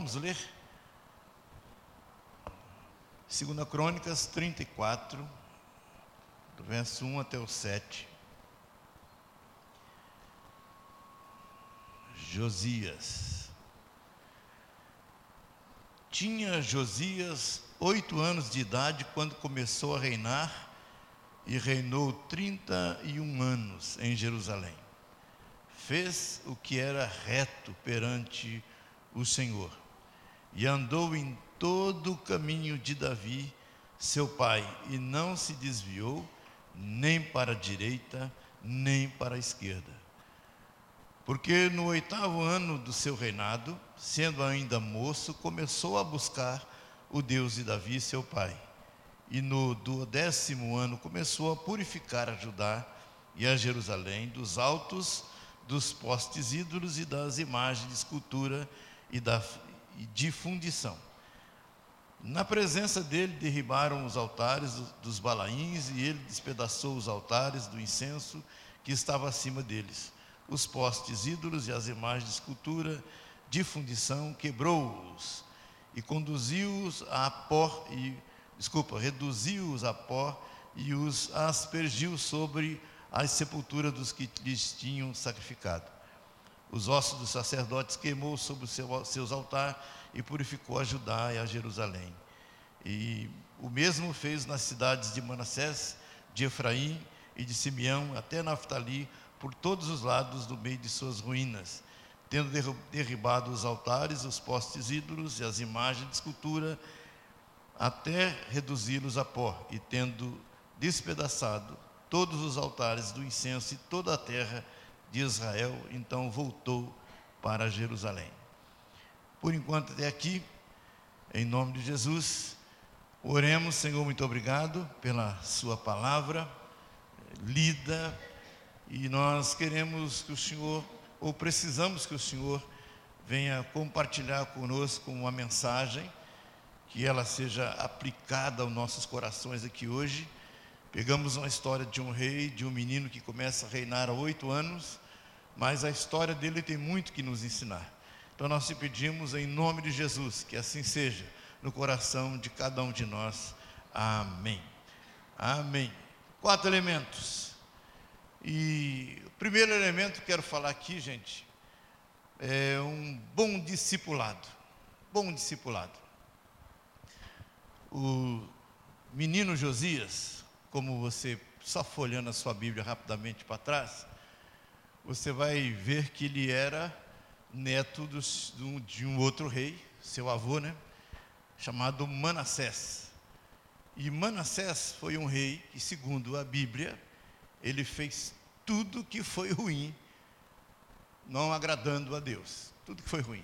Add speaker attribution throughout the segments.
Speaker 1: vamos ler? 2 Crônicas 34, do verso 1 até o 7. Josias. Tinha Josias 8 anos de idade quando começou a reinar, e reinou 31 anos em Jerusalém. Fez o que era reto perante o Senhor, e andou em todo o caminho de Davi, seu pai, e não se desviou nem para a direita, nem para a esquerda. Porque no 8º ano do seu reinado, sendo ainda moço, começou a buscar o Deus de Davi, seu pai. E no 10º ano começou a purificar a Judá e a Jerusalém dos altos, dos postes ídolos e das imagens de escultura e de fundição. Na presença dele derribaram os altares dos Balaíns, e ele despedaçou os altares do incenso que estava acima deles. Os postes ídolos e as imagens de escultura de fundição quebrou-os e conduziu-os a pó reduziu-os a pó e os aspergiu sobre as sepulturas dos que lhes tinham sacrificado. Os ossos dos sacerdotes queimou sobre os seus altares e purificou a Judá e a Jerusalém. E o mesmo fez nas cidades de Manassés, de Efraim e de Simeão, até Naftali, por todos os lados do meio de suas ruínas, tendo derribado os altares, os postes ídolos e as imagens de escultura, até reduzi-los a pó, e tendo despedaçado todos os altares do incenso e toda a terra de Israel, então voltou para Jerusalém. Por enquanto até aqui, em nome de Jesus, oremos. Senhor, muito obrigado pela sua palavra lida, e nós queremos que o Senhor, ou precisamos que o Senhor venha compartilhar conosco uma mensagem, que ela seja aplicada aos nossos corações aqui hoje. Pegamos uma história de um rei, de um menino que começa a reinar há 8 anos, mas a história dele tem muito que nos ensinar. Então nós te pedimos em nome de Jesus, que assim seja no coração de cada um de nós. Amém. Amém. 4 elementos. E o primeiro elemento que quero falar aqui, gente, é um bom discipulado. Bom discipulado. O menino Josias, como você, só folhando a sua Bíblia rapidamente para trás, você vai ver que ele era neto de um outro rei, seu avô, né? Chamado Manassés. E Manassés foi um rei que, segundo a Bíblia, ele fez tudo que foi ruim, não agradando a Deus. Tudo que foi ruim.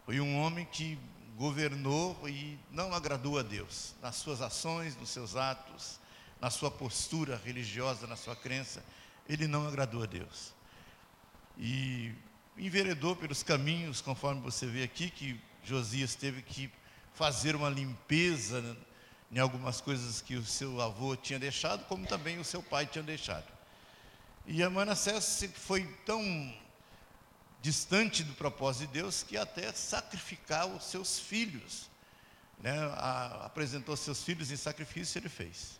Speaker 1: Foi um homem que governou e não agradou a Deus, nas suas ações, nos seus atos, na sua postura religiosa, na sua crença. Ele não agradou a Deus. E enveredou pelos caminhos, conforme você vê aqui, que Josias teve que fazer uma limpeza em algumas coisas que o seu avô tinha deixado, como também o seu pai tinha deixado. E a Manassés foi tão distante do propósito de Deus, que até sacrificar os seus filhos, né? Apresentou seus filhos em sacrifício, ele fez.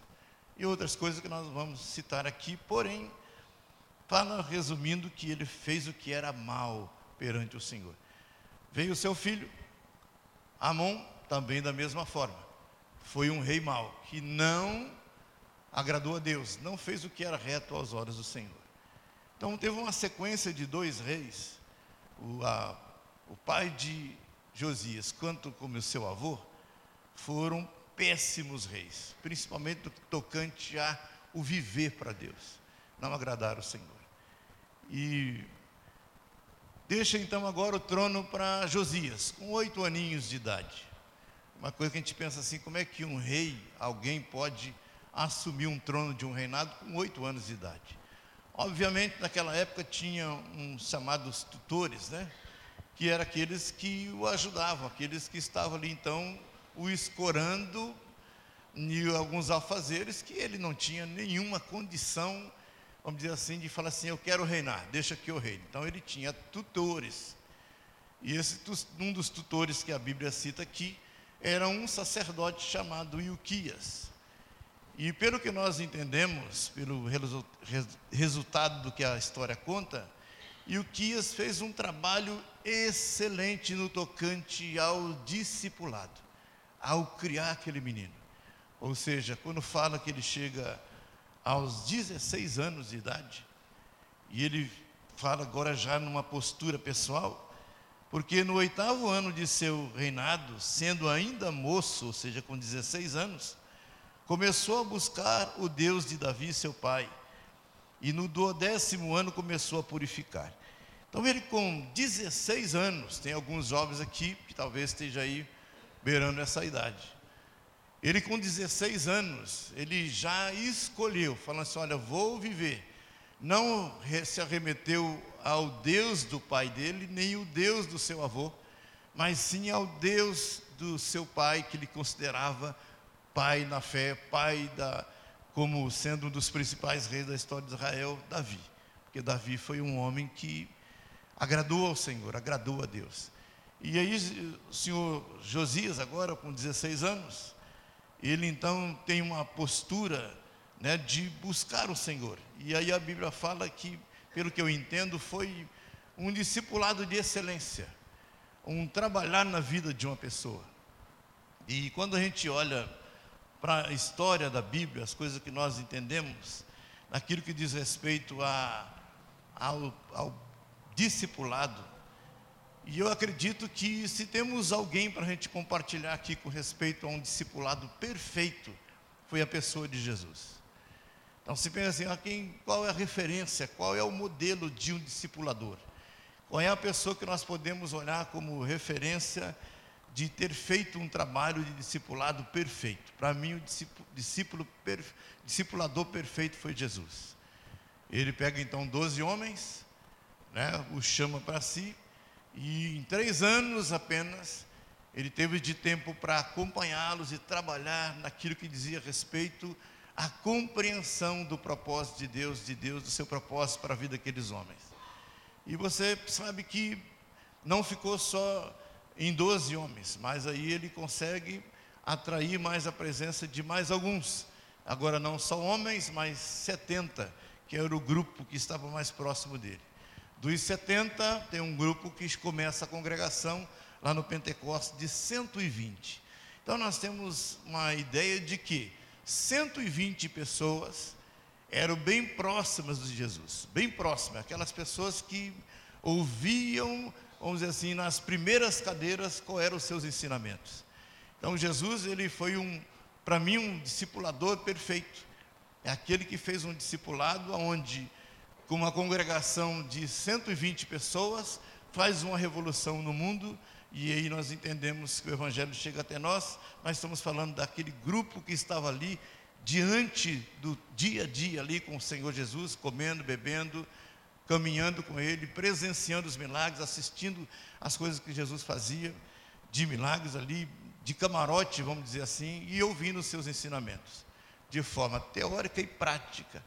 Speaker 1: E outras coisas que nós vamos citar aqui, porém, fala resumindo que ele fez o que era mal perante o Senhor. Veio o seu filho, Amon, também da mesma forma. Foi um rei mau, que não agradou a Deus, não fez o que era reto aos olhos do Senhor. Então teve uma sequência de 2 reis, o pai de Josias, quanto como o seu avô, foram péssimos reis, principalmente no tocante a o viver para Deus, não agradar o Senhor. E deixa então agora o trono para Josias, com 8 aninhos de idade. Uma coisa que a gente pensa assim, como é que um rei, alguém pode assumir um trono de um reinado com 8 anos de idade? Obviamente, naquela época tinha uns chamados tutores, né? Que eram aqueles que o ajudavam, aqueles que estavam ali, então, o escorando em alguns afazeres que ele não tinha nenhuma condição, vamos dizer assim, de falar assim, eu quero reinar, deixa que eu reine. Então, ele tinha tutores. E um dos tutores que a Bíblia cita aqui era um sacerdote chamado Ilquias. E pelo que nós entendemos, pelo resultado do que a história conta, Ilquias fez um trabalho excelente no tocante ao discipulado, ao criar aquele menino. Ou seja, quando fala que ele chega aos 16 anos de idade, e ele fala agora já numa postura pessoal, porque no 8º ano de seu reinado, sendo ainda moço, ou seja, com 16 anos, começou a buscar o Deus de Davi, seu pai, e no 12º ano começou a purificar. Então ele com 16 anos, tem alguns jovens aqui que talvez esteja aí beirando essa idade. Ele com 16 anos, ele já escolheu, falando assim, olha, vou viver. Não se arremeteu ao Deus do pai dele, nem o Deus do seu avô, mas sim ao Deus do seu pai, que ele considerava pai na fé, como sendo um dos principais reis da história de Israel, Davi. Porque Davi foi um homem que agradou ao Senhor, agradou a Deus. E aí o senhor Josias, agora com 16 anos, ele então tem uma postura, né, de buscar o Senhor. E aí a Bíblia fala que, pelo que eu entendo, foi um discipulado de excelência, um trabalhar na vida de uma pessoa. E quando a gente olha para a história da Bíblia, as coisas que nós entendemos, naquilo que diz respeito ao discipulado, e eu acredito que se temos alguém para a gente compartilhar aqui com respeito a um discipulado perfeito, foi a pessoa de Jesus. Então se pensa assim, qual é a referência, qual é o modelo de um discipulador? Qual é a pessoa que nós podemos olhar como referência de ter feito um trabalho de discipulado perfeito? Para mim o discipulador perfeito foi Jesus. Ele pega então 12 homens, né, os chama para si, e em 3 anos apenas, ele teve de tempo para acompanhá-los e trabalhar naquilo que dizia respeito à compreensão do propósito de Deus, do seu propósito para a vida daqueles homens. E você sabe que não ficou só em 12 homens, mas aí ele consegue atrair mais a presença de mais alguns. Agora não só homens, mas 70, que era o grupo que estava mais próximo dele. Dos 70, tem um grupo que começa a congregação lá no Pentecostes de 120. Então nós temos uma ideia de que 120 pessoas eram bem próximas de Jesus, bem próximas, aquelas pessoas que ouviam, vamos dizer assim, nas primeiras cadeiras, qual eram os seus ensinamentos. Então Jesus, ele foi para mim, um discipulador perfeito. É aquele que fez um discipulado onde, com uma congregação de 120 pessoas, faz uma revolução no mundo. E aí nós entendemos que o Evangelho chega até nós. Nós estamos falando daquele grupo que estava ali, diante do dia a dia ali com o Senhor Jesus, comendo, bebendo, caminhando com Ele, presenciando os milagres, assistindo as coisas que Jesus fazia, de milagres ali, de camarote, vamos dizer assim, e ouvindo os seus ensinamentos, de forma teórica e prática.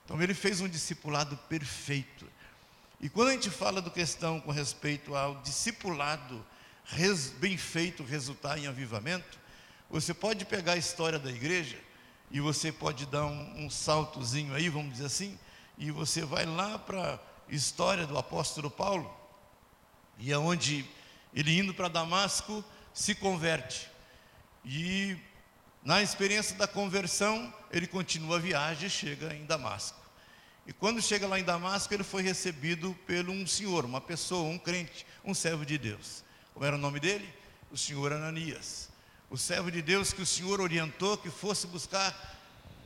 Speaker 1: Então ele fez um discipulado perfeito. E quando a gente fala do questão com respeito ao discipulado bem feito resultar em avivamento, você pode pegar a história da igreja e você pode dar um saltozinho aí, vamos dizer assim, e você vai lá para a história do apóstolo Paulo, e é onde ele, indo para Damasco, se converte. E na experiência da conversão, ele continua a viagem e chega em Damasco. E quando chega lá em Damasco, ele foi recebido por um senhor, uma pessoa, um crente, um servo de Deus. Como era o nome dele? O senhor Ananias. O servo de Deus que o Senhor orientou que fosse buscar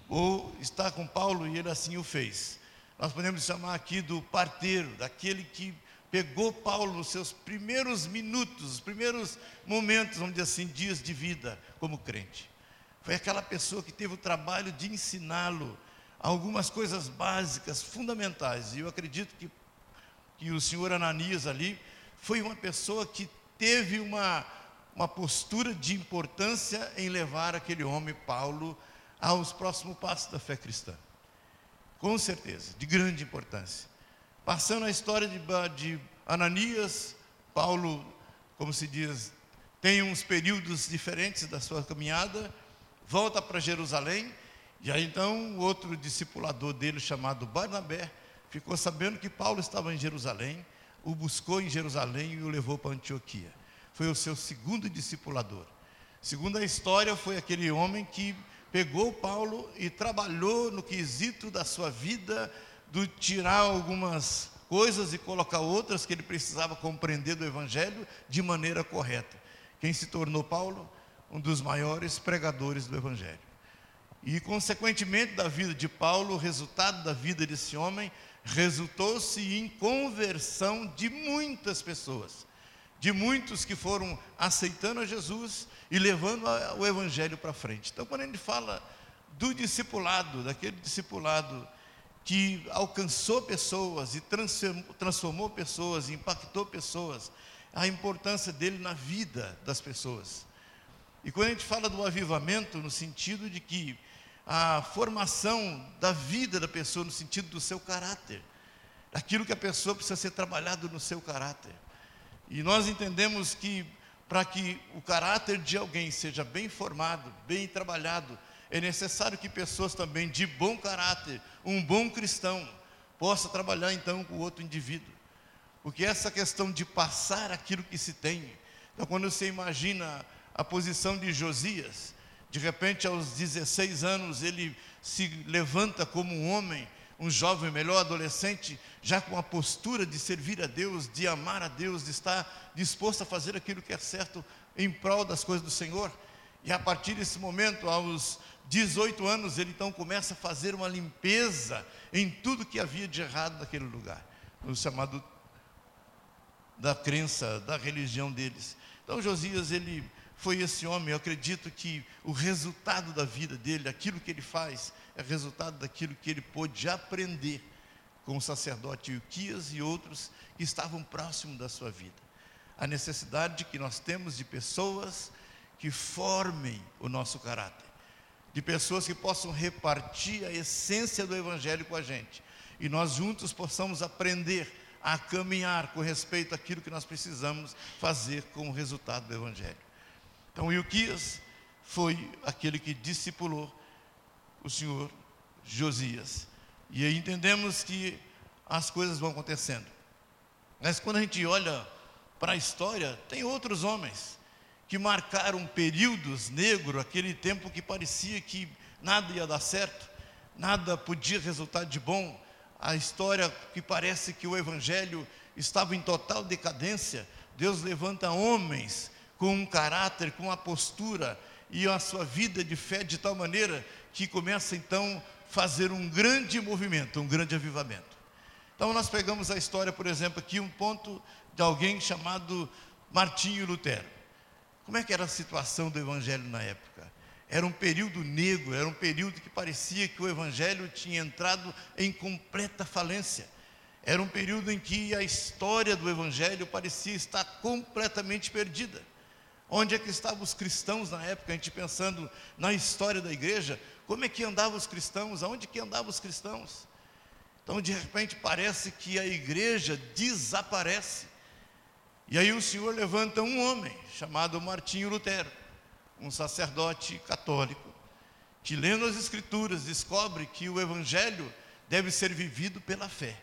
Speaker 1: ou estar com Paulo, e ele assim o fez. Nós podemos chamar aqui do parteiro, daquele que pegou Paulo nos seus primeiros minutos, os primeiros momentos, vamos dizer assim, dias de vida como crente. Foi aquela pessoa que teve o trabalho de ensiná-lo algumas coisas básicas, fundamentais. E eu acredito que o senhor Ananias ali foi uma pessoa que teve uma postura de importância em levar aquele homem, Paulo, aos próximos passos da fé cristã. Com certeza, de grande importância. Passando a história de Ananias, Paulo, como se diz, tem uns períodos diferentes da sua caminhada, volta para Jerusalém, e aí então o outro discipulador dele, chamado Barnabé, ficou sabendo que Paulo estava em Jerusalém, o buscou em Jerusalém e o levou para Antioquia. Foi o seu segundo discipulador. Segundo a história, foi aquele homem que pegou Paulo e trabalhou no quesito da sua vida, de tirar algumas coisas e colocar outras que ele precisava compreender do Evangelho de maneira correta. Quem se tornou Paulo? Um dos maiores pregadores do Evangelho. E, consequentemente, da vida de Paulo, o resultado da vida desse homem resultou-se em conversão de muitas pessoas, de muitos que foram aceitando a Jesus e levando o Evangelho para frente. Então, quando a gente fala do discipulado, daquele discipulado que alcançou pessoas e transformou pessoas, impactou pessoas, a importância dele na vida das pessoas. E quando a gente fala do avivamento, no sentido de que a formação da vida da pessoa, no sentido do seu caráter, aquilo que a pessoa precisa ser trabalhado no seu caráter. E nós entendemos que para que o caráter de alguém seja bem formado, bem trabalhado, é necessário que pessoas também de bom caráter, um bom cristão, possa trabalhar então com o outro indivíduo. Porque essa questão de passar aquilo que se tem, então quando você imagina a posição de Josias, de repente aos 16 anos ele se levanta como um homem, um jovem, melhor adolescente, já com a postura de servir a Deus, de amar a Deus, de estar disposto a fazer aquilo que é certo em prol das coisas do Senhor. E a partir desse momento, aos 18 anos, ele então começa a fazer uma limpeza em tudo que havia de errado naquele lugar, no chamado da crença, da religião deles. Então Josias, ele foi esse homem. Eu acredito que o resultado da vida dele, aquilo que ele faz, é resultado daquilo que ele pôde aprender com o sacerdote Ilquias e outros que estavam próximos da sua vida. A necessidade que nós temos de pessoas que formem o nosso caráter, de pessoas que possam repartir a essência do Evangelho com a gente, e nós juntos possamos aprender a caminhar com respeito àquilo que nós precisamos fazer com o resultado do Evangelho. Então Ilquias foi aquele que discipulou o senhor Josias, e aí entendemos que as coisas vão acontecendo. Mas quando a gente olha para a história, tem outros homens que marcaram períodos negros, aquele tempo que parecia que nada ia dar certo, nada podia resultar de bom, a história que parece que o Evangelho estava em total decadência. Deus levanta homens com um caráter, com uma postura e a sua vida de fé de tal maneira que começa então a fazer um grande movimento, um grande avivamento. Então nós pegamos a história, por exemplo, aqui um ponto de alguém chamado Martinho Lutero. Como é que era a situação do Evangelho na época? Era um período negro, era um período que parecia que o Evangelho tinha entrado em completa falência. Era um período em que a história do Evangelho parecia estar completamente perdida. Onde é que estavam os cristãos na época? A gente pensando na história da igreja, como é que andavam os cristãos? Aonde que andavam os cristãos? Então de repente parece que a igreja desaparece. E aí o Senhor levanta um homem chamado Martinho Lutero, um sacerdote católico, que lendo as Escrituras descobre que o Evangelho deve ser vivido pela fé.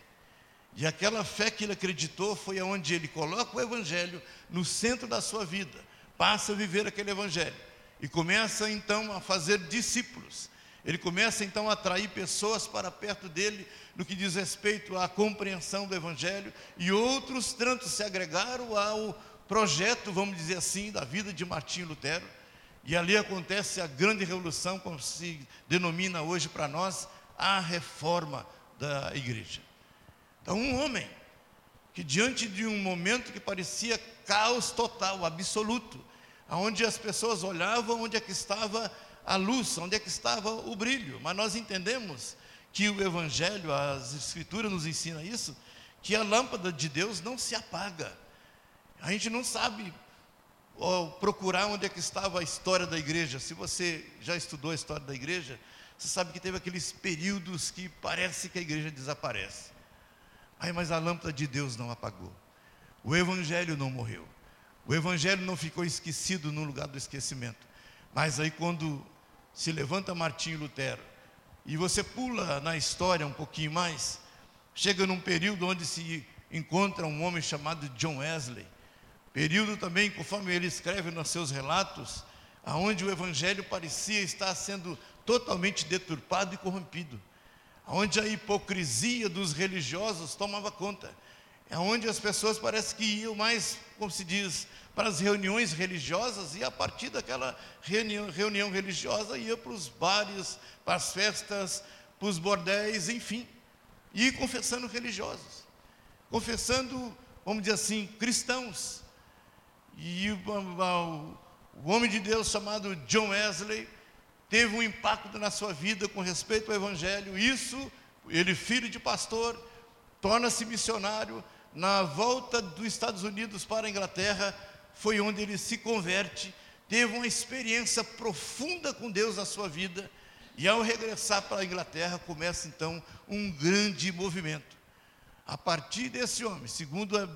Speaker 1: E aquela fé que ele acreditou foi onde ele coloca o Evangelho no centro da sua vida, passa a viver aquele Evangelho e começa então a fazer discípulos. Ele começa então a atrair pessoas para perto dele no que diz respeito à compreensão do Evangelho, e outros tantos se agregaram ao projeto, vamos dizer assim, da vida de Martinho Lutero. E ali acontece a grande revolução, como se denomina hoje para nós, a reforma da igreja. Então um homem que diante de um momento que parecia caos total, absoluto, onde as pessoas olhavam onde é que estava a luz, onde é que estava o brilho, mas nós entendemos que o Evangelho, as Escrituras nos ensinam isso, que a lâmpada de Deus não se apaga. A gente não sabe procurar onde é que estava a história da igreja. Se você já estudou a história da igreja, você sabe que teve aqueles períodos que parece que a igreja desaparece. Mas a lâmpada de Deus não apagou. o Evangelho não morreu. O Evangelho não ficou esquecido no lugar do esquecimento. Mas aí quando se levanta Martinho Lutero, e você pula na história um pouquinho mais, chega num período onde se encontra um homem chamado John Wesley, período também, conforme ele escreve nos seus relatos, aonde o Evangelho parecia estar sendo totalmente deturpado e corrompido, onde a hipocrisia dos religiosos tomava conta, é onde as pessoas parece que iam mais, como se diz, para as reuniões religiosas, e a partir daquela reunião religiosa ia para os bares, para as festas, para os bordéis, enfim, e confessando religiosos, confessando, vamos dizer assim, cristãos. E o homem de Deus chamado John Wesley teve um impacto na sua vida com respeito ao Evangelho. Isso, ele filho de pastor, torna-se missionário. Na volta dos Estados Unidos para a Inglaterra, foi onde ele se converte, teve uma experiência profunda com Deus na sua vida, e ao regressar para a Inglaterra, começa então um grande movimento. A partir desse homem, segundo a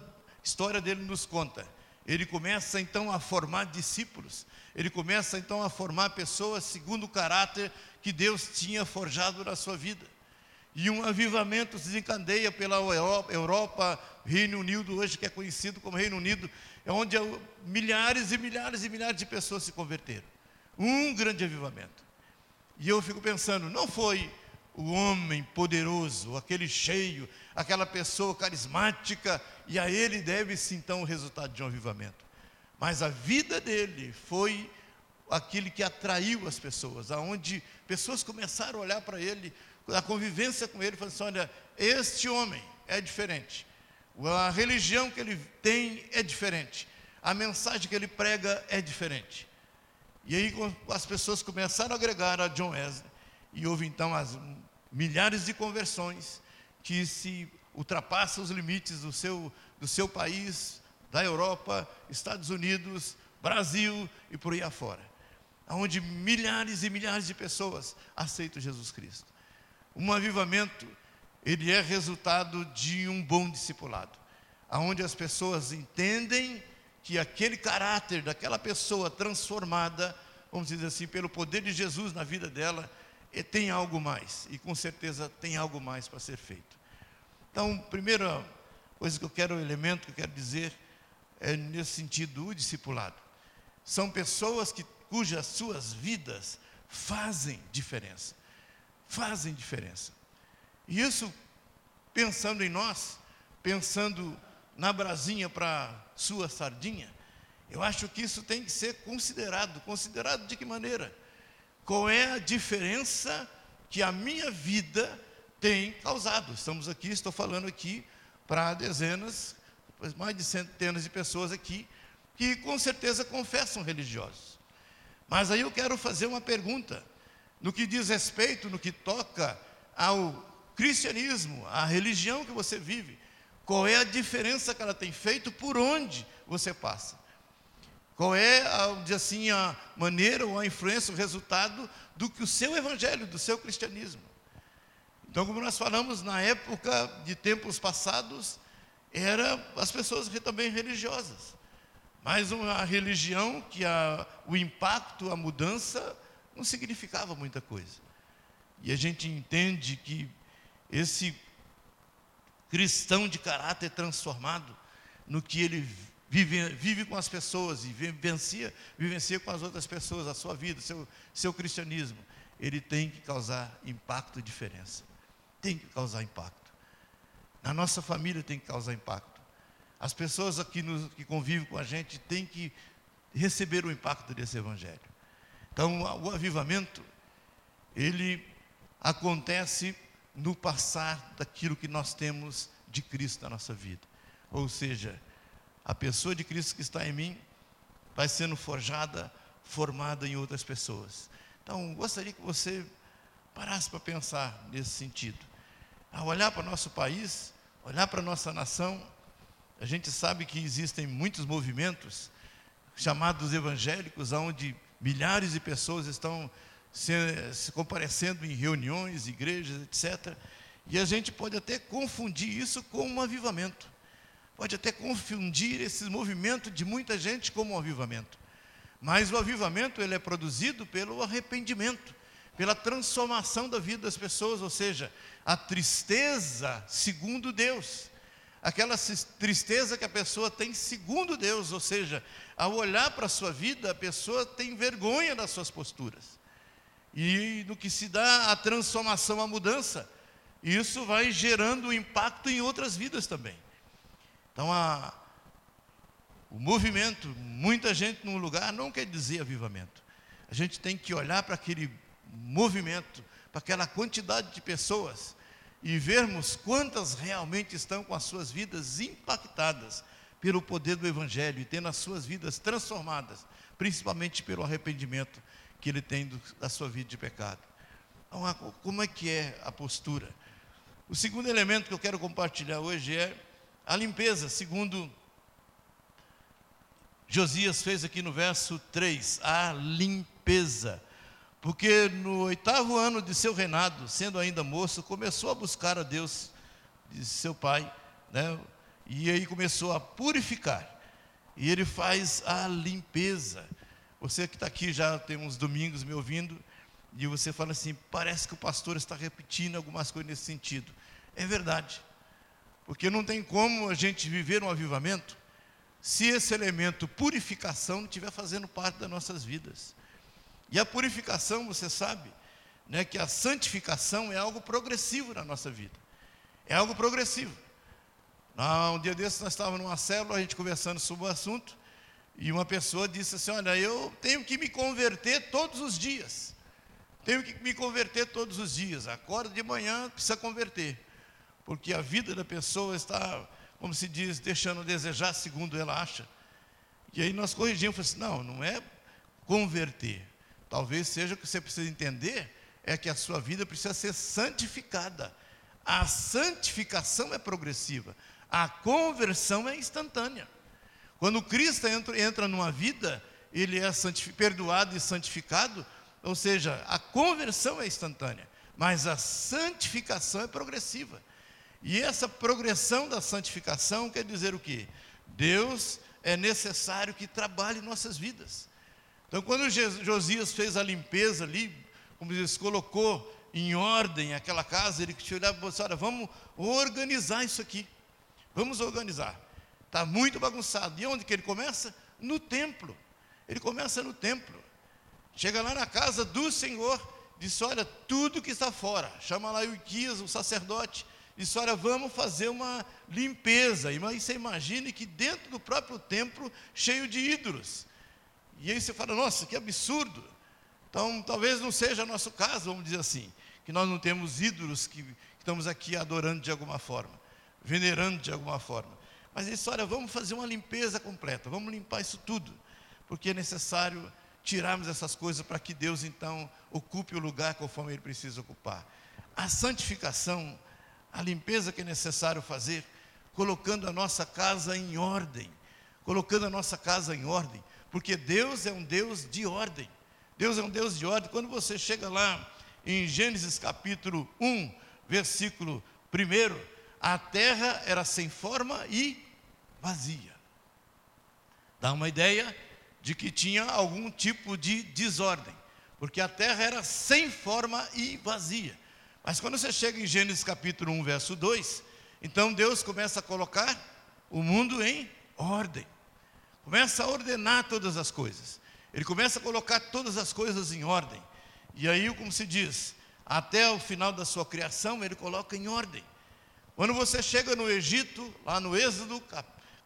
Speaker 1: história dele nos conta, ele começa então a formar discípulos, ele começa então a formar pessoas segundo o caráter que Deus tinha forjado na sua vida. E um avivamento se desencadeia pela Europa, Reino Unido, hoje que é conhecido como Reino Unido, é onde milhares e milhares e milhares de pessoas se converteram. Um grande avivamento. E eu fico pensando, não foi o homem poderoso, aquele cheio, aquela pessoa carismática, e a ele deve-se então o resultado de um avivamento. Mas a vida dele foi aquele que atraiu as pessoas, aonde pessoas começaram a olhar para ele, a convivência com ele, falando assim, olha, este homem é diferente, a religião que ele tem é diferente, a mensagem que ele prega é diferente. E aí as pessoas começaram a agregar a John Wesley, e houve então as milhares de conversões que se ultrapassam os limites do seu país, da Europa, Estados Unidos, Brasil e por aí afora, onde milhares e milhares de pessoas aceitam Jesus Cristo. Um avivamento, ele é resultado de um bom discipulado, onde as pessoas entendem que aquele caráter daquela pessoa transformada, vamos dizer assim, pelo poder de Jesus na vida dela, tem algo mais, e com certeza tem algo mais para ser feito. Então, primeira coisa que eu quero, elemento que eu quero dizer, é nesse sentido, o discipulado. São pessoas cujas suas vidas fazem diferença. Fazem diferença. E isso, pensando em nós, pensando na brasinha para sua sardinha, eu acho que isso tem que ser considerado. Considerado de que maneira? Qual é a diferença que a minha vida tem causado? Estou falando aqui para dezenas, mais de centenas de pessoas aqui, que com certeza confessam religiosos. Mas aí eu quero fazer uma pergunta, no que diz respeito, no que toca ao cristianismo, à religião que você vive, qual é a diferença que ela tem feito por onde você passa? Qual é, assim, a maneira ou a influência, o resultado do que o seu evangelho, do seu cristianismo? Então, como nós falamos, na época de tempos passados, as pessoas também religiosas, mas uma religião que o impacto, a mudança, não significava muita coisa. E a gente entende que esse cristão de caráter transformado, no que ele vive com as pessoas e vivencia com as outras pessoas a sua vida, seu cristianismo, ele tem que causar impacto e diferença. Tem que causar impacto. Na nossa família tem que causar impacto. As pessoas aqui que convivem com a gente têm que receber o impacto desse evangelho. Então, o avivamento, ele acontece no passar daquilo que nós temos de Cristo na nossa vida. Ou seja, a pessoa de Cristo que está em mim vai sendo formada em outras pessoas. Então, gostaria que você parasse para pensar nesse sentido. Ao olhar para o nosso país, olhar para a nossa nação, a gente sabe que existem muitos movimentos chamados evangélicos, onde milhares de pessoas estão se comparecendo em reuniões, igrejas, etc. E a gente pode até confundir isso com um avivamento. pode até confundir esse movimento de muita gente como um avivamento. Mas o avivamento, ele é produzido pelo arrependimento, pela transformação da vida das pessoas, ou seja, a tristeza segundo Deus. Aquela tristeza que a pessoa tem segundo Deus, ou seja, ao olhar para a sua vida, a pessoa tem vergonha das suas posturas. E no que se dá a transformação, a mudança, isso vai gerando impacto em outras vidas também. Então, o movimento, muita gente num lugar, não quer dizer avivamento. A gente tem que olhar para aquele movimento, para aquela quantidade de pessoas, e vermos quantas realmente estão com as suas vidas impactadas pelo poder do Evangelho, e tendo as suas vidas transformadas, principalmente pelo arrependimento que ele tem da sua vida de pecado. Então, como é que é a postura? O segundo elemento que eu quero compartilhar hoje é a limpeza, segundo Josias fez aqui no verso 3, a limpeza. Porque no 8º ano de seu reinado, sendo ainda moço, começou a buscar a Deus de seu pai, né? E aí começou a purificar. E ele faz a limpeza. Você que está aqui já tem uns domingos me ouvindo, e você fala assim, parece que o pastor está repetindo algumas coisas nesse sentido. É verdade. Porque não tem como a gente viver um avivamento se esse elemento purificação não estiver fazendo parte das nossas vidas. E a purificação, você sabe, né, que a santificação é algo progressivo na nossa vida. É algo progressivo. Um dia desses nós estávamos numa célula, a gente conversando sobre o assunto, e uma pessoa disse assim, olha, eu tenho que me converter todos os dias. Tenho que me converter todos os dias. Acorda de manhã, precisa converter. Porque a vida da pessoa está, como se diz, deixando a desejar, segundo ela acha. E aí nós corrigimos, falamos assim, não é converter. Talvez seja o que você precisa entender, é que a sua vida precisa ser santificada. A santificação é progressiva, a conversão é instantânea. Quando Cristo entra numa vida, ele é perdoado e santificado, ou seja, a conversão é instantânea, mas a santificação é progressiva. E essa progressão da santificação quer dizer o quê? Deus é necessário que trabalhe em nossas vidas. Então, quando Josias fez a limpeza ali, como diz, colocou em ordem aquela casa, ele olhava e falou, olha, vamos organizar isso aqui. Vamos organizar. Está muito bagunçado. E onde que ele começa? No templo. Ele começa no templo. Chega lá na casa do Senhor, diz, olha, tudo que está fora. Chama lá Ilquias, o sacerdote, diz, olha, vamos fazer uma limpeza. E você imagine que dentro do próprio templo, cheio de ídolos. E aí você fala, nossa, que absurdo. Então, talvez não seja nosso caso, vamos dizer assim, que nós não temos ídolos que estamos aqui adorando de alguma forma, venerando de alguma forma. Mas isso, olha, vamos fazer uma limpeza completa, vamos limpar isso tudo, porque é necessário tirarmos essas coisas para que Deus, então, ocupe o lugar conforme Ele precisa ocupar. A santificação, a limpeza que é necessário fazer, colocando a nossa casa em ordem, porque Deus é um Deus de ordem. Deus é um Deus de ordem. Quando você chega lá em Gênesis capítulo 1, versículo 1, a terra era sem forma e vazia. Dá uma ideia de que tinha algum tipo de desordem, porque a terra era sem forma e vazia. Mas quando você chega em Gênesis capítulo 1, verso 2, então Deus começa a colocar o mundo em ordem. Começa a ordenar todas as coisas. Ele começa a colocar todas as coisas em ordem. E aí, como se diz, até o final da sua criação, ele coloca em ordem. Quando você chega no Egito, lá no Êxodo,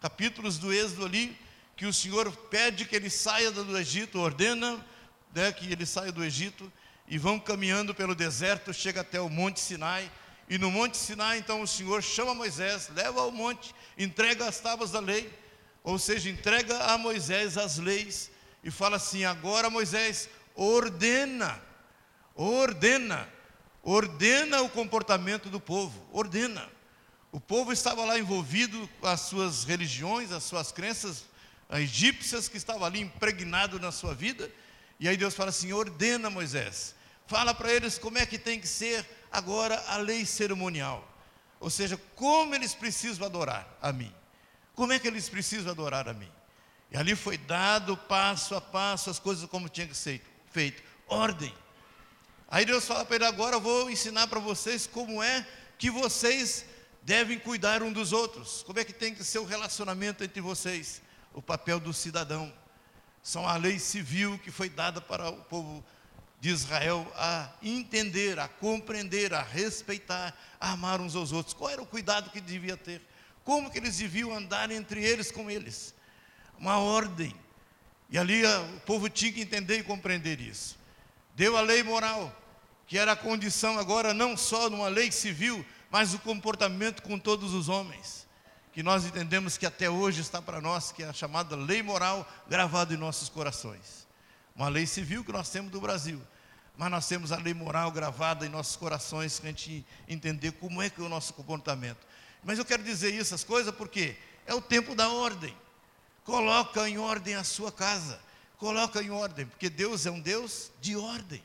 Speaker 1: capítulos do Êxodo ali, que o Senhor pede que ele saia do Egito, ordena, né, que ele saia do Egito, e vão caminhando pelo deserto, chega até o Monte Sinai, e no Monte Sinai, então, o Senhor chama Moisés, leva ao monte, entrega as tábuas da lei, ou seja, entrega a Moisés as leis, e fala assim, agora Moisés, ordena o comportamento do povo, ordena. O povo estava lá envolvido com as suas religiões, as suas crenças egípcias, que estavam ali impregnado na sua vida, e aí Deus fala assim, ordena Moisés, fala para eles como é que tem que ser agora a lei cerimonial, ou seja, como eles precisam adorar a mim, Como é que eles precisam adorar a mim? E ali foi dado passo a passo as coisas como tinha que ser feito. Ordem. Aí Deus fala para ele: agora eu vou ensinar para vocês como é que vocês devem cuidar um dos outros. Como é que tem que ser o relacionamento entre vocês. O papel do cidadão. São a lei civil que foi dada para o povo de Israel a entender, a compreender, a respeitar, a amar uns aos outros. Qual era o cuidado que devia ter? Como que eles deviam andar entre eles com eles? Uma ordem. E ali o povo tinha que entender e compreender isso. Deu a lei moral, que era a condição agora não só numa lei civil, mas o comportamento com todos os homens, que nós entendemos que até hoje está para nós, que é a chamada lei moral gravada em nossos corações. Uma lei civil que nós temos do Brasil, mas nós temos a lei moral gravada em nossos corações, para a gente entender como é que é o nosso comportamento. Mas eu quero dizer essas coisas porque é o tempo da ordem. Coloca em ordem a sua casa, coloca em ordem, porque Deus é um Deus de ordem.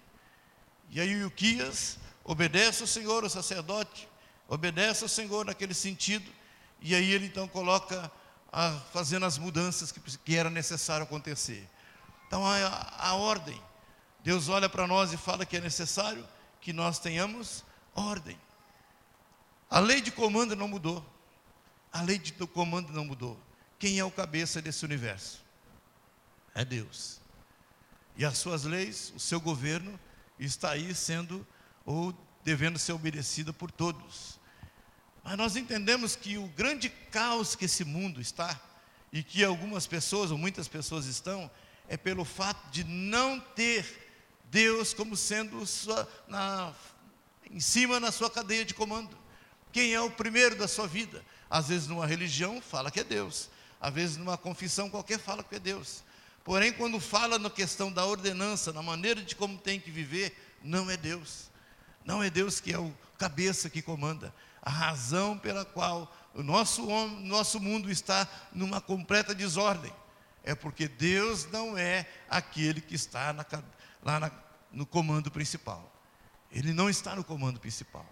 Speaker 1: E aí o Ilquias obedece ao Senhor, o sacerdote obedece ao Senhor naquele sentido, e aí ele então coloca fazendo as mudanças que era necessário acontecer. Então a ordem, Deus olha para nós e fala que é necessário que nós tenhamos ordem. A lei de comando não mudou. A lei de comando não mudou. Quem é o cabeça desse universo? É Deus. E as suas leis, o seu governo, está aí sendo ou devendo ser obedecido por todos. Mas nós entendemos que o grande caos que esse mundo está, e que algumas pessoas, ou muitas pessoas estão, é pelo fato de não ter Deus como sendo em cima na sua cadeia de comando. Quem é o primeiro da sua vida? Às vezes numa religião fala que é Deus, às vezes numa confissão qualquer fala que é Deus. Porém, quando fala na questão da ordenança, na maneira de como tem que viver, não é Deus. Não é Deus que é o cabeça que comanda. A razão pela qual o nosso mundo está numa completa desordem é porque Deus não é aquele que está no comando principal. Ele não está no comando principal.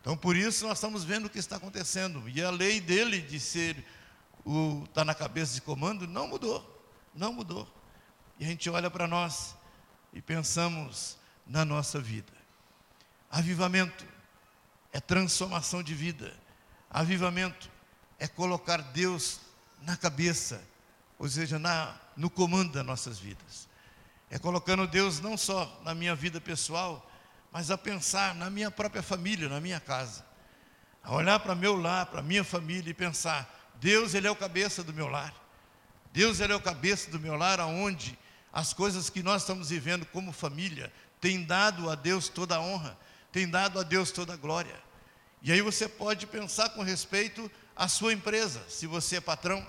Speaker 1: Então, por isso, nós estamos vendo o que está acontecendo. E a lei dele de estar na cabeça de comando não mudou. Não mudou. E a gente olha para nós e pensamos na nossa vida. Avivamento é transformação de vida. Avivamento é colocar Deus na cabeça, ou seja, no comando das nossas vidas. É colocando Deus não só na minha vida pessoal, mas a pensar na minha própria família, na minha casa. A olhar para meu lar, para minha família e pensar: Deus, Ele é o cabeça do meu lar. Deus, Ele é o cabeça do meu lar, aonde as coisas que nós estamos vivendo como família tem dado a Deus toda a honra, tem dado a Deus toda a glória. E aí você pode pensar com respeito à sua empresa. Se você é patrão,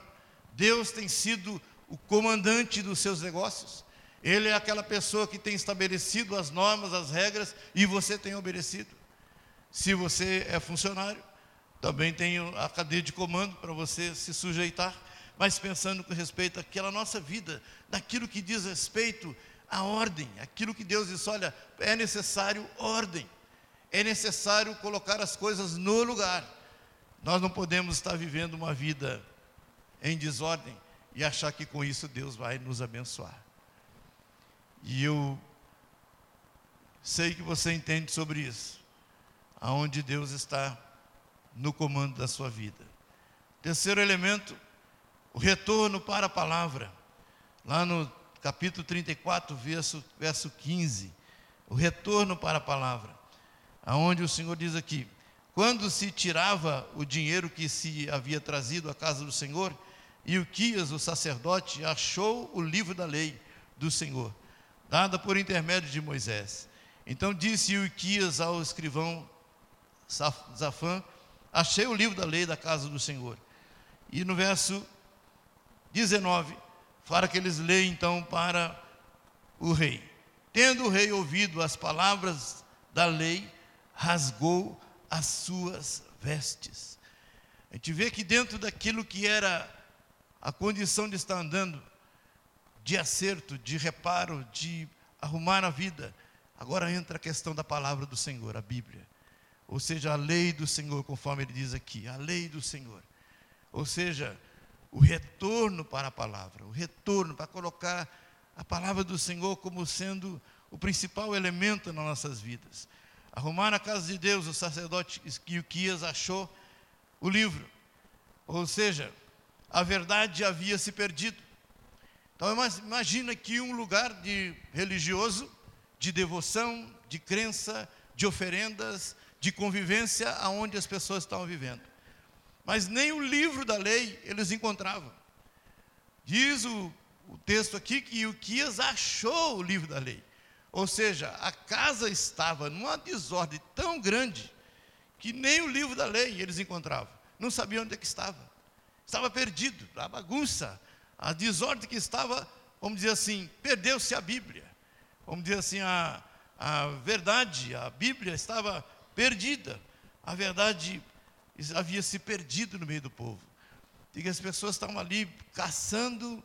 Speaker 1: Deus tem sido o comandante dos seus negócios. Ele é aquela pessoa que tem estabelecido as normas, as regras, e você tem obedecido. Se você é funcionário, também tem a cadeia de comando para você se sujeitar, mas pensando com respeito àquela nossa vida, daquilo que diz respeito à ordem, aquilo que Deus diz: olha, é necessário ordem, é necessário colocar as coisas no lugar. Nós não podemos estar vivendo uma vida em desordem e achar que com isso Deus vai nos abençoar. E eu sei que você entende sobre isso, aonde Deus está no comando da sua vida. Terceiro elemento, o retorno para a palavra. Lá no capítulo 34, verso 15, o retorno para a palavra, aonde o Senhor diz aqui: quando se tirava o dinheiro que se havia trazido à casa do Senhor, Ilquias, o sacerdote, achou o livro da lei do Senhor, dada por intermédio de Moisés. Então disse Ilquias ao escrivão Safã: achei o livro da lei da casa do Senhor. E no verso 19, fala que eles leem então para o rei. Tendo o rei ouvido as palavras da lei, rasgou as suas vestes. A gente vê que dentro daquilo que era a condição de estar andando, de acerto, de reparo, de arrumar a vida, agora entra a questão da palavra do Senhor, a Bíblia. Ou seja, a lei do Senhor, conforme ele diz aqui, a lei do Senhor. Ou seja, o retorno para a palavra, o retorno para colocar a palavra do Senhor como sendo o principal elemento nas nossas vidas. Arrumar na casa de Deus, o sacerdote Ilquias achou o livro, ou seja, a verdade havia se perdido. Então imagina que um lugar religioso, de devoção, de crença, de oferendas, de convivência, aonde as pessoas estavam vivendo. Mas nem o livro da lei eles encontravam. Diz o texto aqui que Ilquias achou o livro da lei. Ou seja, a casa estava numa desordem tão grande que nem o livro da lei eles encontravam. Não sabiam onde é que estava. Estava perdido, a bagunça, a desordem que estava, vamos dizer assim, perdeu-se a Bíblia. Vamos dizer assim, a verdade, a Bíblia estava perdida. A verdade havia se perdido no meio do povo. E que as pessoas estavam ali caçando,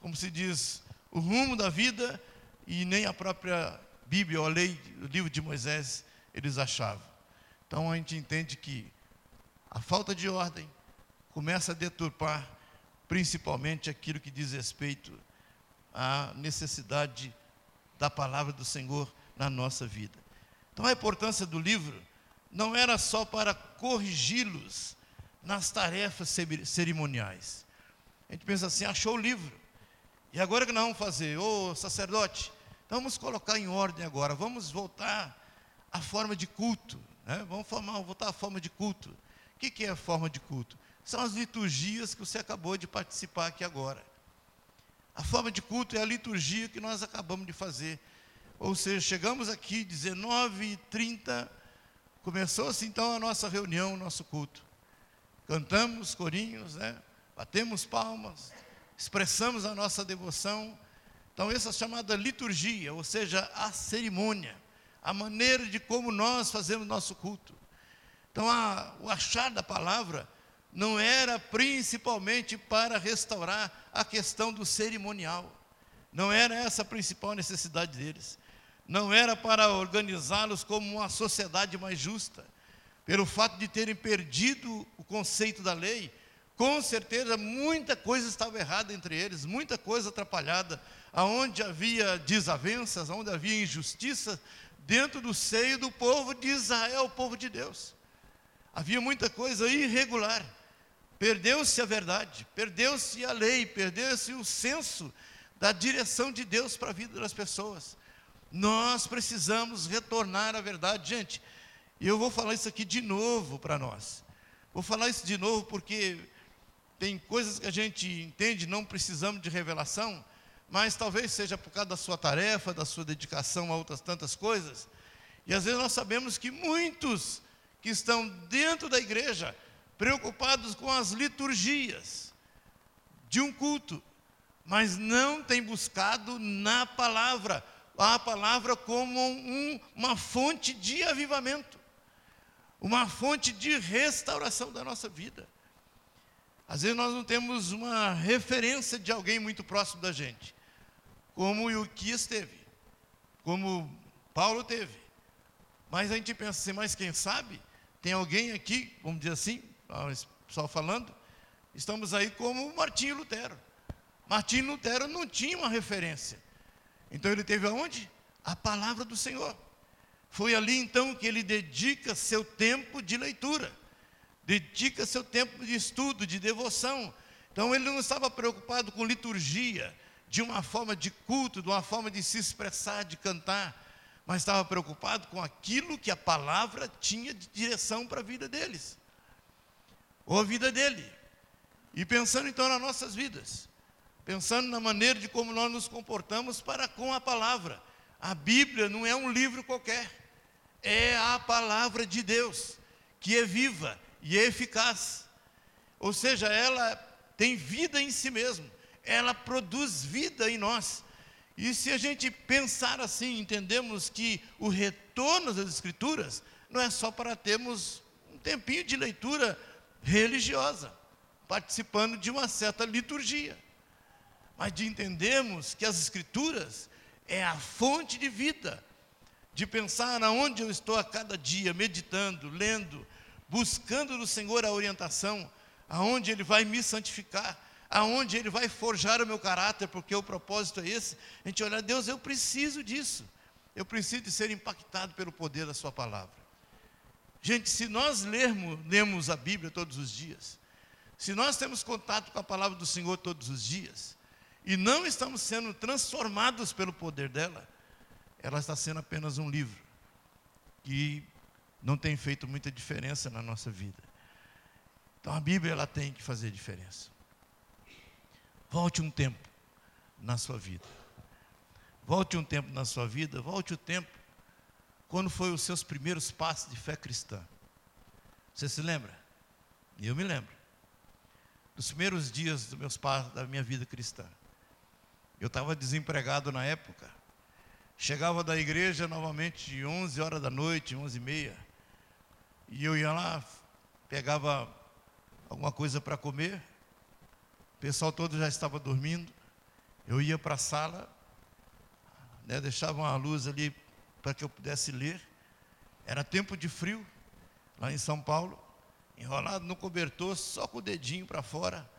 Speaker 1: como se diz, o rumo da vida, e nem a própria Bíblia, ou a lei, o livro de Moisés, eles achavam. Então a gente entende que a falta de ordem começa a deturpar principalmente aquilo que diz respeito à necessidade da palavra do Senhor na nossa vida. Então a importância do livro não era só para corrigi-los nas tarefas cerimoniais. A gente pensa assim, achou o livro, e agora o que nós vamos fazer? Ô sacerdote, então vamos colocar em ordem agora, vamos voltar à forma de culto, né? Vamos voltar à forma de culto. O que é a forma de culto? São as liturgias que você acabou de participar aqui agora. A forma de culto é a liturgia que nós acabamos de fazer. Ou seja, chegamos aqui 19h30, começou-se então a nossa reunião, o nosso culto. Cantamos corinhos, né? Batemos palmas, expressamos a nossa devoção. Então essa é chamada liturgia, ou seja, a cerimônia, a maneira de como nós fazemos nosso culto. Então o achar da palavra não era principalmente para restaurar a questão do cerimonial. Não era essa a principal necessidade deles. Não era para organizá-los como uma sociedade mais justa. Pelo fato de terem perdido o conceito da lei, com certeza muita coisa estava errada entre eles, muita coisa atrapalhada, aonde havia desavenças, onde havia injustiça, dentro do seio do povo de Israel, o povo de Deus. Havia muita coisa irregular. Perdeu-se a verdade, perdeu-se a lei, perdeu-se o senso da direção de Deus para a vida das pessoas. Nós precisamos retornar à verdade. Gente, eu vou falar isso aqui de novo para nós. Vou falar isso de novo porque tem coisas que a gente entende, não precisamos de revelação, mas talvez seja por causa da sua tarefa, da sua dedicação a outras tantas coisas. E às vezes nós sabemos que muitos que estão dentro da igreja, preocupados com as liturgias de um culto, mas não têm buscado na palavra, a palavra como uma fonte de avivamento, uma fonte de restauração da nossa vida. Às vezes nós não temos uma referência de alguém muito próximo da gente, como Ilquias teve, como Paulo teve. Mas a gente pensa assim, mas quem sabe, tem alguém aqui, vamos dizer assim, só falando, estamos aí como Martinho Lutero. Martinho Lutero não tinha uma referência. Então ele teve aonde? A palavra do Senhor. Foi ali então que ele dedica seu tempo de leitura, dedica seu tempo de estudo, de devoção. Então ele não estava preocupado com liturgia, de uma forma de culto, de uma forma de se expressar, de cantar, mas estava preocupado com aquilo que a palavra tinha de direção para a vida deles, ou a vida dele. E pensando então nas nossas vidas, pensando na maneira de como nós nos comportamos para com a palavra. A Bíblia não é um livro qualquer, é a palavra de Deus, que é viva e é eficaz. Ou seja, ela tem vida em si mesma, ela produz vida em nós. E se a gente pensar assim, entendemos que o retorno das Escrituras não é só para termos um tempinho de leitura religiosa, participando de uma certa liturgia, mas de entendermos que as Escrituras é a fonte de vida, de pensar aonde eu estou a cada dia, meditando, lendo, buscando do Senhor a orientação, aonde Ele vai me santificar, aonde Ele vai forjar o meu caráter, porque o propósito é esse. A gente olha, Deus, eu preciso disso. Eu preciso de ser impactado pelo poder da sua palavra. Gente, se nós lemos a Bíblia todos os dias, se nós temos contato com a palavra do Senhor todos os dias, e não estamos sendo transformados pelo poder dela, ela está sendo apenas um livro, que não tem feito muita diferença na nossa vida. Então a Bíblia, ela tem que fazer diferença. Volte um tempo na sua vida. Volte um tempo na sua vida, volte o tempo quando foi os seus primeiros passos de fé cristã. Você se lembra? Eu me lembro. Dos primeiros dias dos meus passos, da minha vida cristã. Eu estava desempregado na época. Chegava da igreja novamente de 11 horas da noite, 11h30. E eu ia lá, pegava alguma coisa para comer. O pessoal todo já estava dormindo. Eu ia para a sala, deixava uma luz ali para que eu pudesse ler. Era tempo de frio, lá em São Paulo, enrolado no cobertor, só com o dedinho para fora,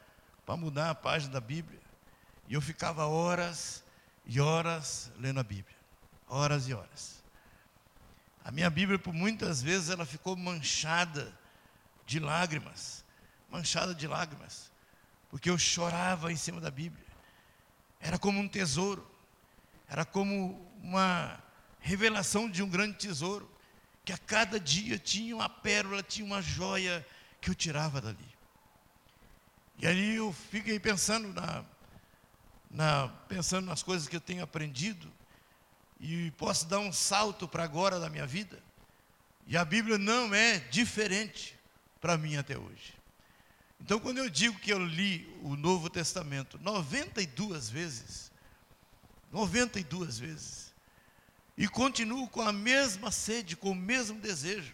Speaker 1: para mudar a página da Bíblia. E eu ficava horas e horas lendo a Bíblia, horas e horas. A minha Bíblia, por muitas vezes, ela ficou manchada de lágrimas, porque eu chorava em cima da Bíblia. Era como um tesouro, era como uma revelação de um grande tesouro, que a cada dia tinha uma pérola, tinha uma joia que eu tirava dali. E aí eu fiquei pensando pensando nas coisas que eu tenho aprendido, e posso dar um salto para agora da minha vida, e a Bíblia não é diferente para mim até hoje. Então, quando eu digo que eu li o Novo Testamento 92 vezes, e continuo com a mesma sede, com o mesmo desejo,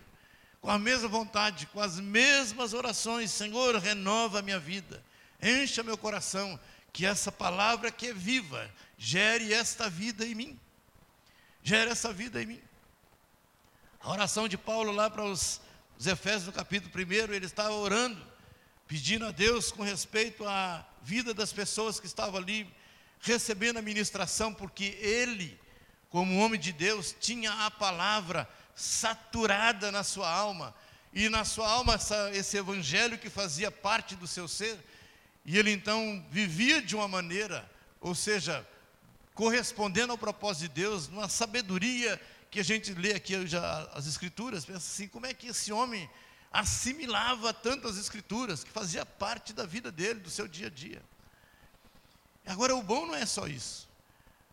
Speaker 1: com a mesma vontade, com as mesmas orações: Senhor, renova a minha vida, encha meu coração, que essa palavra que é viva, gere esta vida em mim. Gere essa vida em mim. A oração de Paulo lá para os Efésios, no capítulo 1, ele estava orando, pedindo a Deus com respeito à vida das pessoas que estavam ali, recebendo a ministração, porque ele, como homem de Deus, tinha a palavra saturada na sua alma, e na sua alma esse evangelho que fazia parte do seu ser, e ele então vivia de uma maneira, ou seja, correspondendo ao propósito de Deus, numa sabedoria que a gente lê aqui já as Escrituras, pensa assim, como é que esse homem assimilava tantas Escrituras, que fazia parte da vida dele, do seu dia a dia. Agora, o bom não é só isso,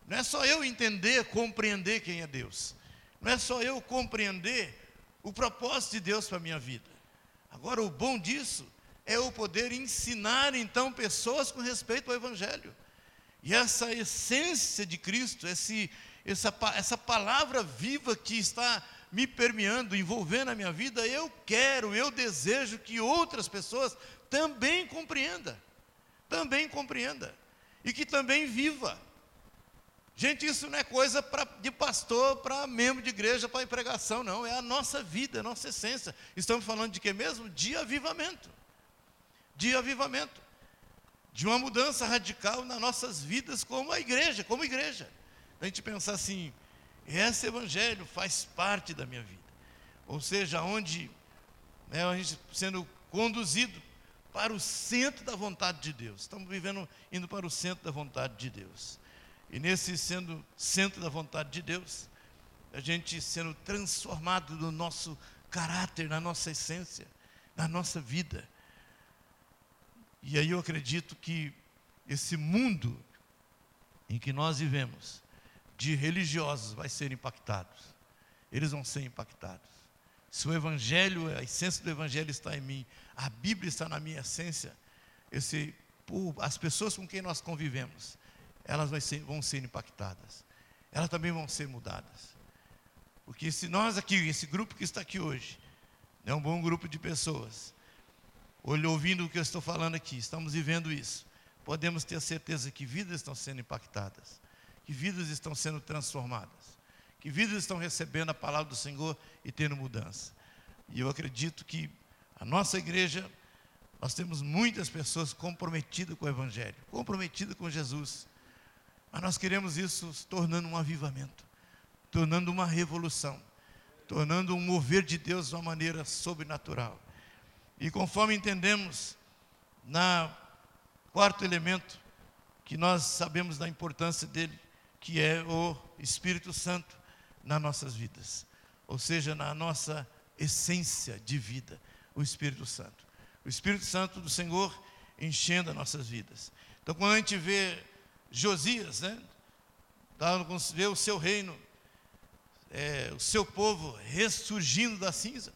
Speaker 1: não é só eu entender, compreender quem é Deus, não é só eu compreender o propósito de Deus para a minha vida. Agora, o bom disso é eu poder ensinar então pessoas com respeito ao Evangelho. E essa essência de Cristo, essa palavra viva que está me permeando, envolvendo a minha vida, eu desejo que outras pessoas também compreendam, e que também viva. Gente, isso não é coisa de pastor, para membro de igreja, para pregação, não, é a nossa vida, a nossa essência. Estamos falando de quê mesmo? De avivamento, de uma mudança radical nas nossas vidas como igreja. A gente pensar assim, esse evangelho faz parte da minha vida, ou seja, onde a gente sendo conduzido para o centro da vontade de Deus. Estamos indo para o centro da vontade de Deus, e nesse sendo centro da vontade de Deus, a gente sendo transformado no nosso caráter, na nossa essência, na nossa vida. E aí eu acredito que esse mundo em que nós vivemos, de religiosos, vai ser impactado. Eles vão ser impactados. Se o Evangelho, a essência do Evangelho está em mim, a Bíblia está na minha essência, as pessoas com quem nós convivemos, elas vão ser impactadas. Elas também vão ser mudadas. Porque se nós aqui, esse grupo que está aqui hoje, é um bom grupo de pessoas, ouvindo o que eu estou falando aqui, estamos vivendo isso, podemos ter certeza que vidas estão sendo impactadas, que vidas estão sendo transformadas, que vidas estão recebendo a palavra do Senhor e tendo mudança. E eu acredito que a nossa igreja, Nós temos muitas pessoas comprometidas com o Evangelho, comprometidas com Jesus, mas nós queremos isso se tornando um avivamento, tornando uma revolução, tornando um mover de Deus de uma maneira sobrenatural. E conforme entendemos, na quarto elemento, que nós sabemos da importância dele, que é o Espírito Santo nas nossas vidas, ou seja, na nossa essência de vida, o Espírito Santo. O Espírito Santo do Senhor enchendo as nossas vidas. Então, quando a gente vê Josias, vê o seu reino, o seu povo ressurgindo da cinza,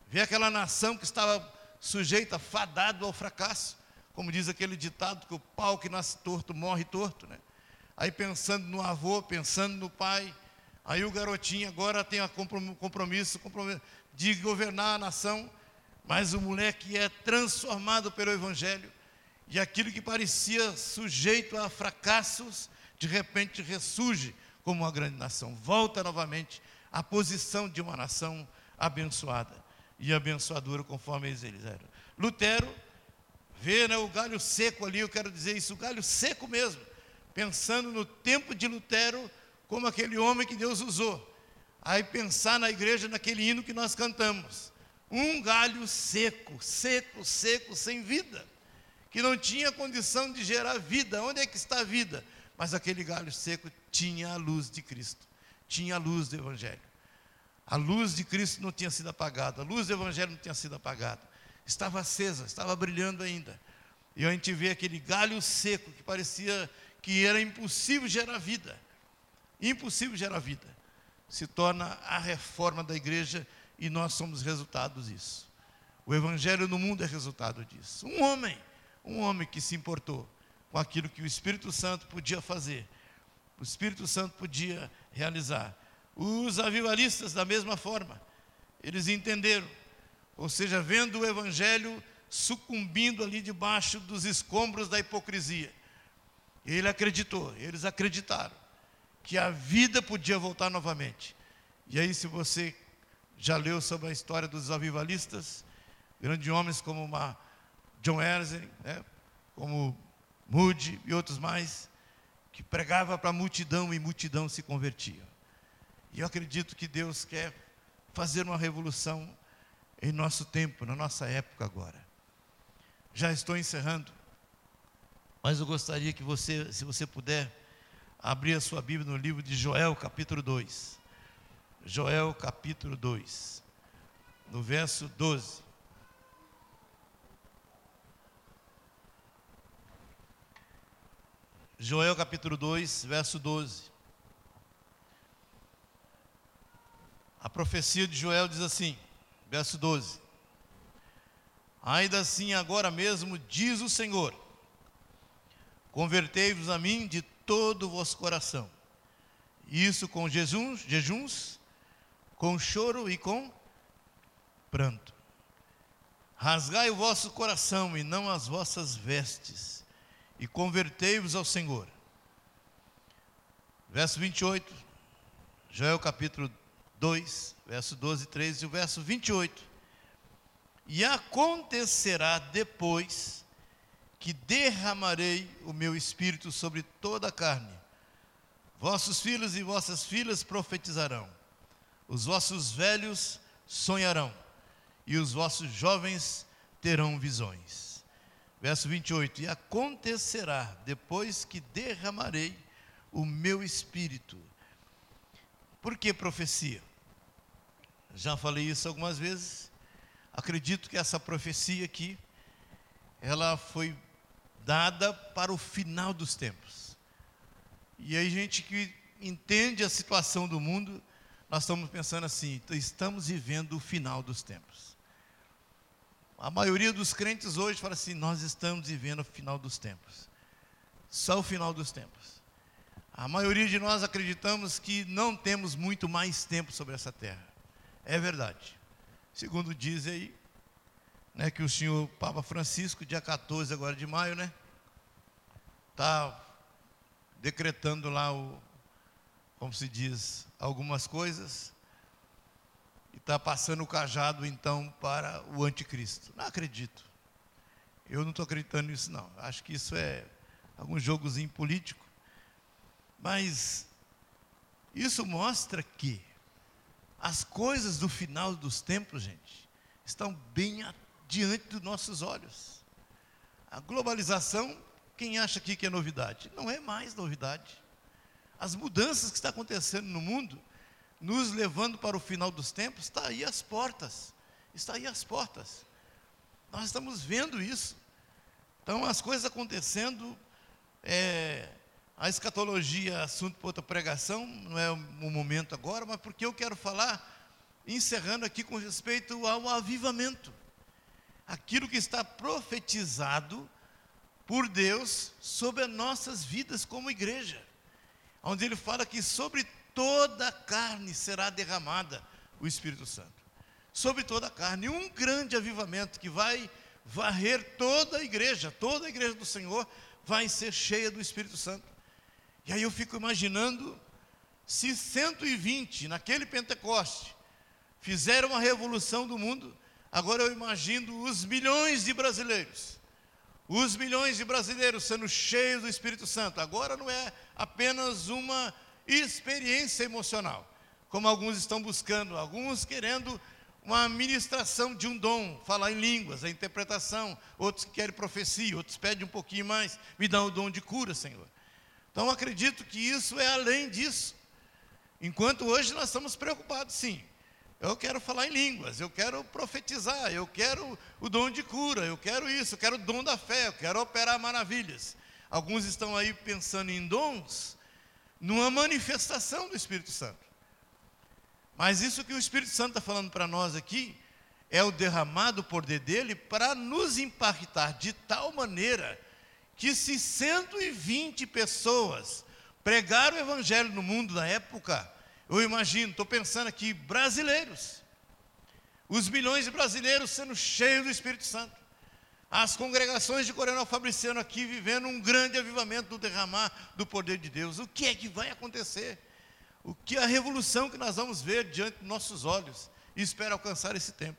Speaker 1: vê aquela nação que estava sujeita, fadado ao fracasso, como diz aquele ditado, que o pau que nasce torto morre torto, né? Aí pensando no avô, pensando no pai, aí o garotinho agora tem compromisso de governar a nação, mas o moleque é transformado pelo Evangelho, e aquilo que parecia sujeito a fracassos, de repente ressurge como uma grande nação, volta novamente à posição de uma nação abençoada e abençoadora, conforme eles eram. Lutero vê, o galho seco ali, eu quero dizer isso, o galho seco mesmo, pensando no tempo de Lutero, como aquele homem que Deus usou. Aí pensar na igreja, naquele hino que nós cantamos, um galho seco, seco, seco, sem vida, que não tinha condição de gerar vida. Onde é que está a vida? Mas aquele galho seco tinha a luz de Cristo, tinha a luz do Evangelho. A luz de Cristo não tinha sido apagada, a luz do Evangelho não tinha sido apagada, estava acesa, estava brilhando ainda. E a gente vê aquele galho seco que parecia que era impossível gerar vida, se torna a reforma da igreja, e nós somos resultados disso. O Evangelho no mundo é resultado disso. Um homem que se importou com aquilo que o Espírito Santo podia fazer, o Espírito Santo podia realizar. Os avivalistas, da mesma forma, eles entenderam, ou seja, vendo o Evangelho sucumbindo ali debaixo dos escombros da hipocrisia, eles acreditaram que a vida podia voltar novamente. E aí, se você já leu sobre a história dos avivalistas, grandes homens como John Wesley, como Moody e outros mais, que pregava para a multidão e multidão se convertia. E eu acredito que Deus quer fazer uma revolução em nosso tempo, na nossa época agora. Já estou encerrando, mas eu gostaria que você, se você puder, abrir a sua Bíblia no livro de Joel, capítulo 2. Joel, capítulo 2, no verso 12. Joel, capítulo 2, verso 12. A profecia de Joel diz assim, verso 12: ainda assim agora mesmo, diz o Senhor, convertei-vos a mim de todo o vosso coração, isso com jejuns, com choro e com pranto. Rasgai o vosso coração e não as vossas vestes, e convertei-vos ao Senhor. Verso 28, Joel capítulo 2, verso 12 e 13, e o verso 28. E acontecerá depois que derramarei o meu espírito sobre toda a carne. Vossos filhos e vossas filhas profetizarão, os vossos velhos sonharão, e os vossos jovens terão visões. Verso 28, e acontecerá depois que derramarei o meu espírito. Por que profecia? Já falei isso algumas vezes. Acredito que essa profecia aqui, ela foi dada para o final dos tempos. E aí, gente que entende a situação do mundo, nós estamos pensando assim, estamos vivendo o final dos tempos. A maioria dos crentes hoje fala assim, nós estamos vivendo o final dos tempos. Só o final dos tempos. A maioria de nós acreditamos que não temos muito mais tempo sobre essa terra. É verdade. Segundo diz aí, que o senhor Papa Francisco, dia 14 agora de maio, está decretando lá como se diz, algumas coisas, e está passando o cajado então para o anticristo. Não acredito. Eu não estou acreditando nisso, não. Acho que isso é algum jogozinho político. Mas isso mostra que as coisas do final dos tempos, gente, estão bem diante dos nossos olhos. A globalização, quem acha aqui que é novidade? Não é mais novidade. As mudanças que estão acontecendo no mundo, nos levando para o final dos tempos, está aí às portas. Está aí às portas. Nós estamos vendo isso. Então, as coisas acontecendo, a escatologia é assunto para outra pregação, não é o momento agora, mas porque eu quero falar, encerrando aqui com respeito ao avivamento. Aquilo que está profetizado por Deus sobre as nossas vidas como igreja. Onde ele fala que sobre toda a carne será derramada o Espírito Santo. Sobre toda a carne. Um grande avivamento que vai varrer toda a igreja do Senhor vai ser cheia do Espírito Santo. E aí eu fico imaginando, se 120 naquele Pentecoste fizeram uma revolução do mundo, agora eu imagino os milhões de brasileiros sendo cheios do Espírito Santo. Agora não é apenas uma experiência emocional, como alguns estão buscando, alguns querendo uma ministração de um dom, falar em línguas, a interpretação, outros que querem profecia, outros pedem um pouquinho mais, me dá o dom de cura, Senhor. Então acredito que isso é além disso. Enquanto hoje nós estamos preocupados, sim. Eu quero falar em línguas, eu quero profetizar, eu quero o dom de cura, eu quero isso, eu quero o dom da fé, eu quero operar maravilhas. Alguns estão aí pensando em dons, numa manifestação do Espírito Santo. Mas isso que o Espírito Santo está falando para nós aqui, é o derramado poder dele para nos impactar de tal maneira que se 120 pessoas pregaram o evangelho no mundo na época, eu imagino, estou pensando aqui, brasileiros, os milhões de brasileiros sendo cheios do Espírito Santo, as congregações de Coronel Fabriciano aqui vivendo um grande avivamento do derramar do poder de Deus. O que é que vai acontecer? O que a revolução que nós vamos ver diante dos nossos olhos? E espero alcançar esse tempo.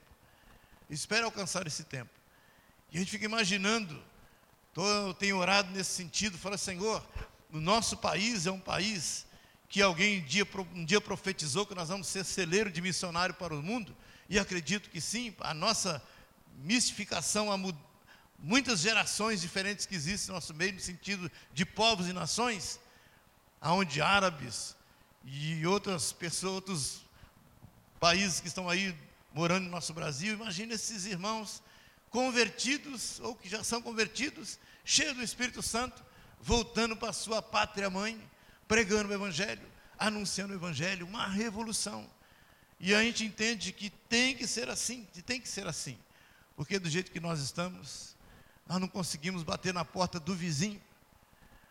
Speaker 1: Espero alcançar esse tempo. E a gente fica imaginando, eu tenho orado nesse sentido, falo, Senhor, o nosso país é um país que alguém um dia profetizou que nós vamos ser celeiro de missionário para o mundo, e acredito que sim, a nossa mistificação, muitas gerações diferentes que existem no nosso meio, no sentido de povos e nações, onde árabes e outras pessoas, outros países que estão aí morando no nosso Brasil, imagina esses irmãos convertidos, ou que já são convertidos, cheios do Espírito Santo, voltando para a sua pátria mãe, pregando o Evangelho, anunciando o Evangelho, uma revolução. E a gente entende que tem que ser assim, porque do jeito que nós estamos, nós não conseguimos bater na porta do vizinho,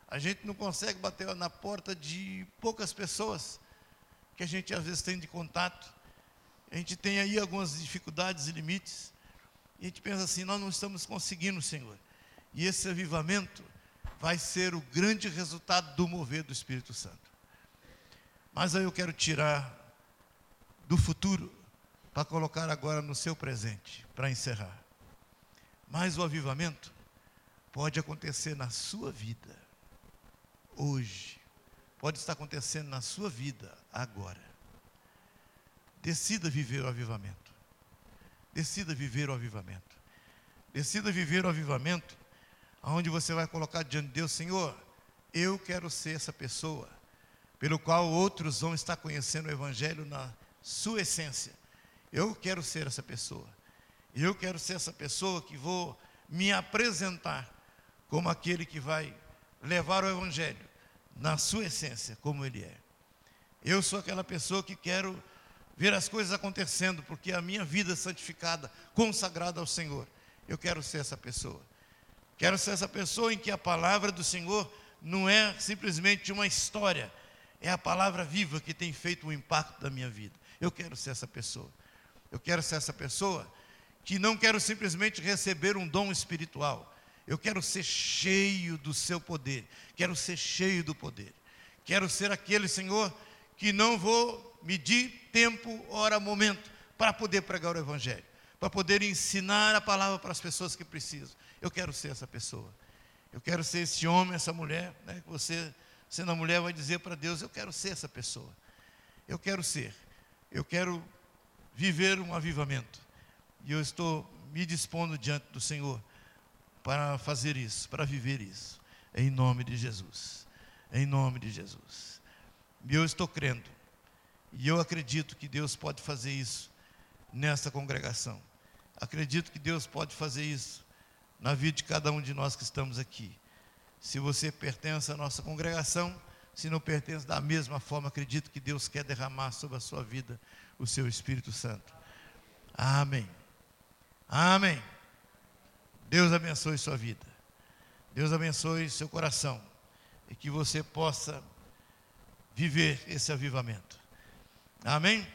Speaker 1: a gente não consegue bater na porta de poucas pessoas, que a gente às vezes tem de contato, a gente tem aí algumas dificuldades e limites, e a gente pensa assim, nós não estamos conseguindo, Senhor, e esse avivamento vai ser o grande resultado do mover do Espírito Santo. Mas aí eu quero tirar do futuro, para colocar agora no seu presente, para encerrar. Mas o avivamento pode acontecer na sua vida, hoje, pode estar acontecendo na sua vida, agora. Decida viver o avivamento, decida viver o avivamento, decida viver o avivamento, onde você vai colocar diante de Deus, Senhor, eu quero ser essa pessoa, pelo qual outros vão estar conhecendo o Evangelho na sua essência. Eu quero ser essa pessoa, eu quero ser essa pessoa que vou me apresentar como aquele que vai levar o Evangelho na sua essência, como ele é. Eu sou aquela pessoa que quero ver as coisas acontecendo, porque a minha vida é santificada, consagrada ao Senhor. Eu quero ser essa pessoa. Quero ser essa pessoa em que a palavra do Senhor não é simplesmente uma história, é a palavra viva que tem feito o impacto da minha vida. Eu quero ser essa pessoa. Eu quero ser essa pessoa que não quero simplesmente receber um dom espiritual. Eu quero ser cheio do seu poder. Quero ser cheio do poder. Quero ser aquele, Senhor, que não vou medir tempo, hora, momento, para poder pregar o Evangelho. para poder ensinar a palavra para as pessoas que precisam. Eu quero ser essa pessoa. Eu quero ser esse homem, essa mulher, né? Que você, sendo a mulher, vai dizer para Deus: eu quero ser essa pessoa. Eu quero ser. Eu quero viver um avivamento. E eu estou me dispondo diante do Senhor para fazer isso, para viver isso. Em nome de Jesus. Em nome de Jesus. E eu estou crendo. E eu acredito que Deus pode fazer isso nessa congregação. Acredito que Deus pode fazer isso na vida de cada um de nós que estamos aqui. Se você pertence à nossa congregação, se não pertence, da mesma forma, acredito que Deus quer derramar sobre a sua vida o seu Espírito Santo. Amém. Amém. Deus abençoe sua vida. Deus abençoe seu coração. E que você possa viver esse avivamento. Amém?